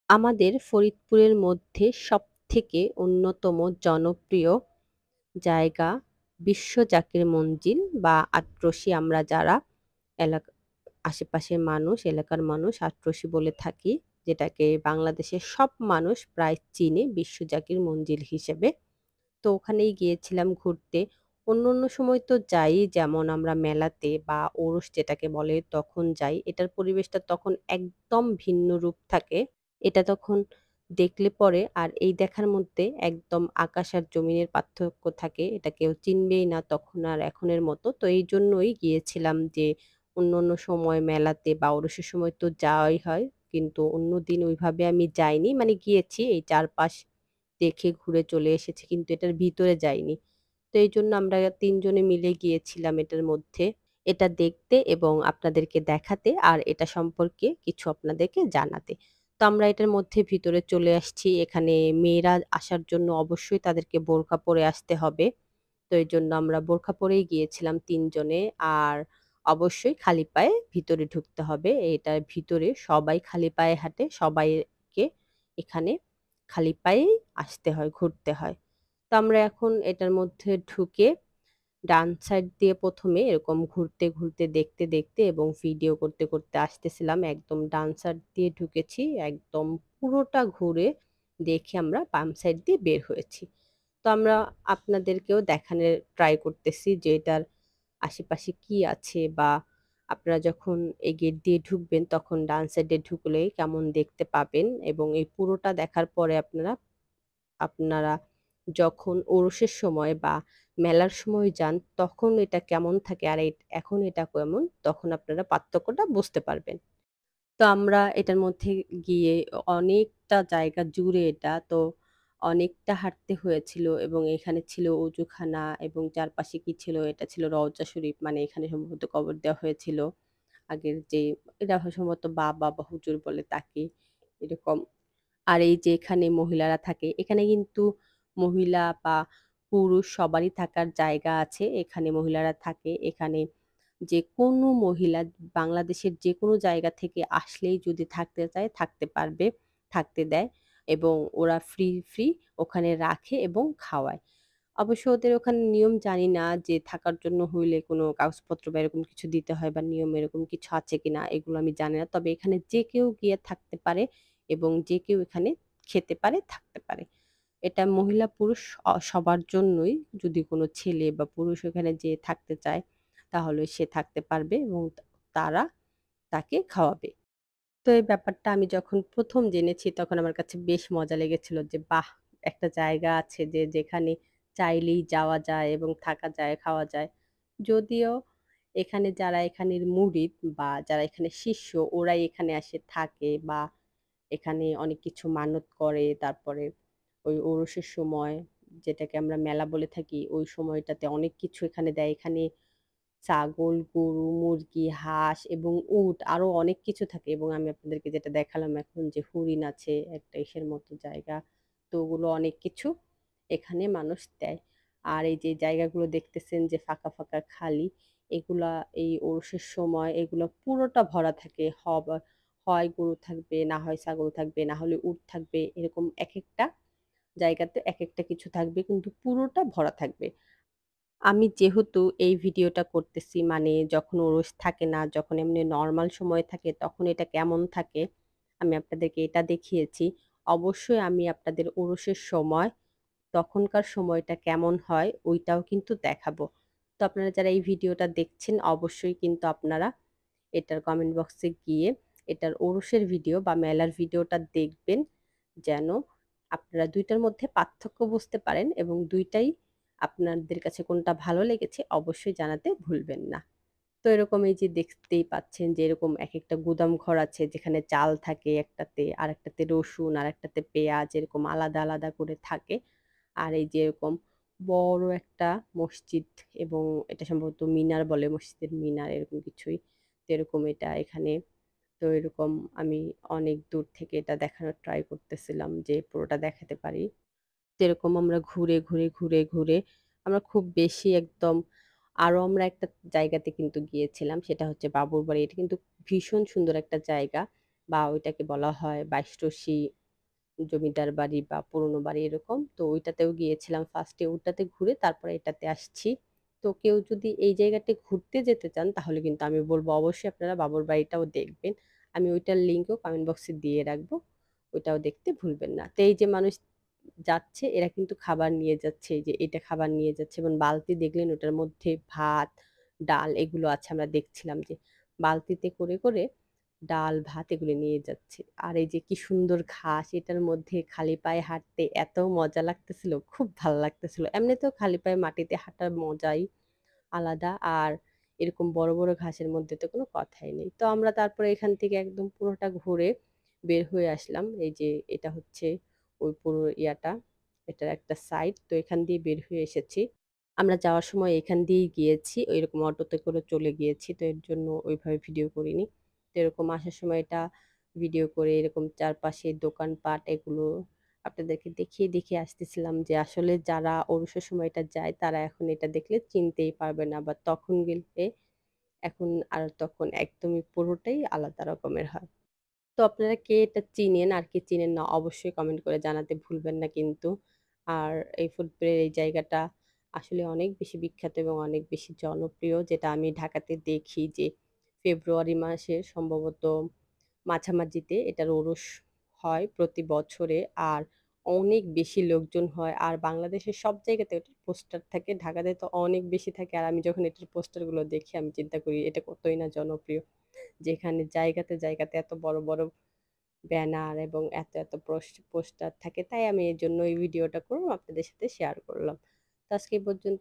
আমাদের ফরিদপুরের মধ্যে সবথেকে অন্যতম জনপ্রিয় জায়গা বিশ্ব জাকির মঞ্জিল বা আটরশি আমরা যারা এলাকা আশেপাশের মানুষ এলাকার মানুষ আটরশি বলে থাকি, যেটাকে বাংলাদেশের সব মানুষ প্রায় চিনে বিশ্ব জাকির মঞ্জিল হিসেবে। তো ওখানেই গিয়েছিলাম ঘুরতে। অন্য সময় তো যাই, যেমন আমরা মেলাতে বা ওরস যেটাকে বলে তখন যাই। এটার পরিবেশটা তখন একদম ভিন্ন রূপ থাকে। এটা তখন দেখলে পরে আর এই দেখার মধ্যে একদম আকাশ আর জমিনের পার্থক্য থাকে। এটা কেউ চিনবেই না তখন আর এখনের মতো। তো এইজন্যই গিয়েছিলাম যে অন্য সময় মেলাতে বা ওরসের সময় তো যাওয়াই হয়। কিন্তু অন্যদিন ওইভাবে আমি যাইনি। মানে গিয়েছি এই চারপাশ দেখে ঘুরে চলে এসেছি, কিন্তু এটার ভিতরে যাইনি। তো এইজন্য আমরা ৩ জনে মিলে গিয়েছিলাম এটার মধ্যে। এটা দেখতে এবং আপনাদেরকে দেখাতে আর এটা সম্পর্কে কিছু আপনাদেরকে জানাতে। তো আমরা এটার মধ্যে ভিতরে চলে আসছি। এখানে মেয়েরা আসার জন্য অবশ্যই তাদেরকে বোরকা পরে আসতে হবে। তো এইজন্য আমরা বোরকা পরেই গিয়েছিলাম ৩ জনে। আর অবশ্যই খালি পায়ে ভিতরে ঢুকতে হবে। এটার ভিতরে সবাই খালি পায়ে হাঁটে। সবাইকে এখানে খালি পায়েই আসতে হয়, ঘুরতে হয়। তো আমরা এখন এটার মধ্যে ঢুকে ডান সাইড দিয়ে ১ম এ এরকম ঘুরতে দেখতে এবং ভিডিও করতে আসতেছিলাম। একদম ডান সাইড দিয়ে ঢুকেছি। একদম পুরোটা ঘুরে দেখে আমরা বাম সাইড দিয়ে বের হয়েছি। তো আমরা আপনাদেরকেও দেখানোর ট্রাই করতেছি যে এটার আশেপাশে কি আছে, বা আপনারা যখন এই গেট দিয়ে ঢুকবেন তখন ডান সাইডে ঢুকলে কেমন দেখতে পাবেন, এবং এই পুরোটা দেখার পরে আপনারা আপনারা যখন ওরসের সময় বা মেলার সময় যান তখন এটা কেমন থাকে আর এখন এটা কেমন, তখন আপনারা পার্থক্যটা বুঝতে পারবেন। তো আমরা এটার মধ্যে গিয়ে অনেকটা জায়গা জুড়ে এটা তো অনেকটা হাঁটতে হয়েছিল, এবং এখানে ছিল অজুখানা এবং চারপাশে কি ছিল, এটা ছিল রওজা শরীফ, মানে এখানে সম্ভবত কবর দেওয়া হয়েছিল আগের যে, এটা সম্ভবত বাবা বা হুজুর বলে তাকে, এরকম। আর এই যে এখানে মহিলারা থাকে, এখানে কিন্তু মহিলা বা পুরুষ সবারই থাকার জায়গা আছে। এখানে মহিলারা থাকে। এখানে যেকোনো মহিলা বাংলাদেশের যেকোনো জায়গা থেকে আসলেই যদি থাকতে চায় থাকতে পারবে, থাকতে দেয়, এবং ওরা ফ্রি ওখানে রাখে এবং খাওয়ায়। অবশ্য ওদের ওখানে নিয়ম জানি না যে থাকার জন্য হইলে কোনো কাগজপত্র বা এরকম কিছু দিতে হয় বা নিয়ম এরকম কিছু আছে কিনা এগুলো আমি জানি না। তবে এখানে যে কেউ গিয়ে থাকতে পারে এবং যে কেউ এখানে খেতে পারে, থাকতে পারে। এটা মহিলা পুরুষ সবার জন্যই। যদি কোনো ছেলে বা পুরুষ ওখানে যেয়ে থাকতে চায় তাহলে সে থাকতে পারবে এবং তারা তাকে খাওয়াবে। তো এই ব্যাপারটা আমি যখন ১ম জেনেছি তখন আমার কাছে বেশ মজা লেগেছিল যে বাহ! একটা জায়গা আছে যে যেখানে চাইলেই যাওয়া যায় এবং থাকা যায়, খাওয়া যায়। যদিও এখানে যারা এখানের মুরিদ বা যারা এখানে শিষ্য ওরাই এখানে এসে থাকে বা এখানে অনেক কিছু মানত করে। তারপরে ওই ওরসের সময় যেটাকে আমরা মেলা বলে থাকি, ওই সময়টাতে অনেক কিছু এখানে দেয়। এখানে ছাগল, গরু, মুরগি, হাঁস এবং উট আরো অনেক কিছু থাকে, এবং আমি আপনাদেরকে যেটা দেখালাম এখন যে হরিণ আছে একটা ইসের মতো জায়গা। তো ওগুলো অনেক কিছু এখানে মানুষ দেয়। আর এই যে জায়গাগুলো দেখতেছেন যে ফাঁকা খালি, এগুলা এই ওরসের সময় এগুলো পুরোটা ভরা থাকে। হয় গরু থাকবে, না হয় ছাগল থাকবে, না হলে উট থাকবে। এরকম একেকটা জায়গাতে একেকটা কিছু থাকবে, কিন্তু পুরোটা ভরা থাকবে। আমি যেহেতু এই ভিডিওটা করতেছি, মানে যখন ওরস থাকে না, যখন এমনি নরমাল সময় থাকে তখন এটা কেমন থাকে আমি আপনাদেরকে এটা দেখিয়েছি। অবশ্যই আমি আপনাদের ওরসের সময় তখনকার সময়টা কেমন হয় ওইটাও কিন্তু দেখাবো। তো আপনারা যারা এই ভিডিওটা দেখছেন অবশ্যই কিন্তু আপনারা এটার কমেন্ট বক্সে গিয়ে এটার ওরসের ভিডিও বা মেলার ভিডিওটা দেখবেন, যেন আপনারা ২ টার মধ্যে পার্থক্য বুঝতে পারেন, এবং ২ টাই আপনাদের কাছে কোনটা ভালো লেগেছে অবশ্যই জানাতে ভুলবেন না। তো এরকম এই যে দেখতেই পাচ্ছেন যে এরকম একেকটা গুদাম ঘর আছে যেখানে চাল থাকে একটাতে, আরেকটাতে রসুন, আরেকটাতে পেঁয়াজ, এরকম আলাদা করে থাকে। আর এই যে এরকম বড় একটা মসজিদ, এবং এটা সম্ভবত মিনার বলে, মসজিদের মিনার এরকম কিছুই। তো এরকম এটা এখানে। তো এরকম আমি অনেক দূর থেকে এটা দেখানোর ট্রাই করতেছিলাম যে পুরোটা দেখাতে পারি। যেরকম আমরা ঘুরে আমরা খুব বেশি একদম, আরো আমরা একটা জায়গাতে কিন্তু গিয়েছিলাম, সেটা হচ্ছে বাবুর বাড়ি। এটা কিন্তু ভীষণ সুন্দর একটা জায়গা, বা ওইটাকে বলা হয় বাইশরশি জমিদার বাড়ি বা পুরোনো বাড়ি এরকম। তো ওইটাতেও গিয়েছিলাম ফার্স্টে, ওটাতে ঘুরে তারপরে এটাতে আসছি। তো কেউ যদি এই জায়গাটায় ঘুরতে যেতে চান তাহলে কিন্তু আমি বলবো অবশ্যই আপনারা বাবুর বাড়িটাও দেখবেন। আমি ওইটার লিঙ্কও কমেন্ট বক্সে দিয়ে রাখবো, ওইটাও দেখতে ভুলবেন না। তো এই যে মানুষ যাচ্ছে, এরা কিন্তু খাবার নিয়ে যাচ্ছে, এই যে এটা খাবার নিয়ে যাচ্ছে এবং বালতি দেখলেন ওটার মধ্যে ভাত, ডাল এগুলো আছে। আমরা দেখছিলাম যে বালতিতে করে করে ডাল ভাত এগুলো নিয়ে যাচ্ছে। আর এই যে কি সুন্দর ঘাস, এটার মধ্যে খালি পায়ে হাঁটতে এত মজা লাগতেছিল, খুব ভালো লাগতেছিল। এমনিতেও খালি পায়ে মাটিতে হাঁটার মজাই আলাদা। আর এরকম বড় বড় ঘাসের মধ্যে তো কোনো কথাই নেই। তো আমরা তারপরে এখান থেকে একদম পুরোটা ঘুরে বের হয়ে আসলাম। এই যে এটা হচ্ছে ওই পুরো ইয়াটা, এটার একটা সাইড। তো এখান দিয়ে বের হয়ে এসেছি। আমরা যাওয়ার সময় এখান দিয়েই গিয়েছি, ওইরকম অটোতে করে চলে গিয়েছি, তো এর জন্য ওইভাবে ভিডিও করিনি। তো এরকম আসার সময় এটা ভিডিও করে এরকম চারপাশে দোকানপাট এগুলো আপনাদেরকে দেখিয়ে দেখিয়ে আসতেছিলাম যে আসলে যারা ওরসের সময় এটা যায় তারা এখন এটা দেখলে চিনতেই পারবে না, বা তখন গেলে এখন আর তখন একদমই পুরোটাই আলাদা রকমের হয়। তো আপনারা কে এটা চিনেন আর কে চিনেন না অবশ্যই কমেন্ট করে জানাতে ভুলবেন না কিন্তু। আর এই ফুটবলের এই জায়গাটা আসলে অনেক বেশি বিখ্যাত এবং অনেক বেশি জনপ্রিয়, যেটা আমি ঢাকাতে দেখি যে ফেব্রুয়ারি মাসের সম্ভবত মাঝামাঝিতে এটার ওরস হয় প্রতি বছরে। আর অনেক বেশি লোকজন হয়, আর বাংলাদেশের সব জায়গাতে এটার পোস্টার থাকে, ঢাকাতে তো অনেক বেশি থাকে। আর আমি যখন এটার পোস্টারগুলো দেখি আমি চিন্তা করি এটা কতই না জনপ্রিয়, যেখানে জায়গাতে জায়গাতে এত বড় বড় ব্যানার এবং এত এত পোস্টার থাকে। তাই আমি এর জন্য এই ভিডিওটা করলাম, আপনাদের সাথে শেয়ার করলাম। তো আজকে এই পর্যন্ত।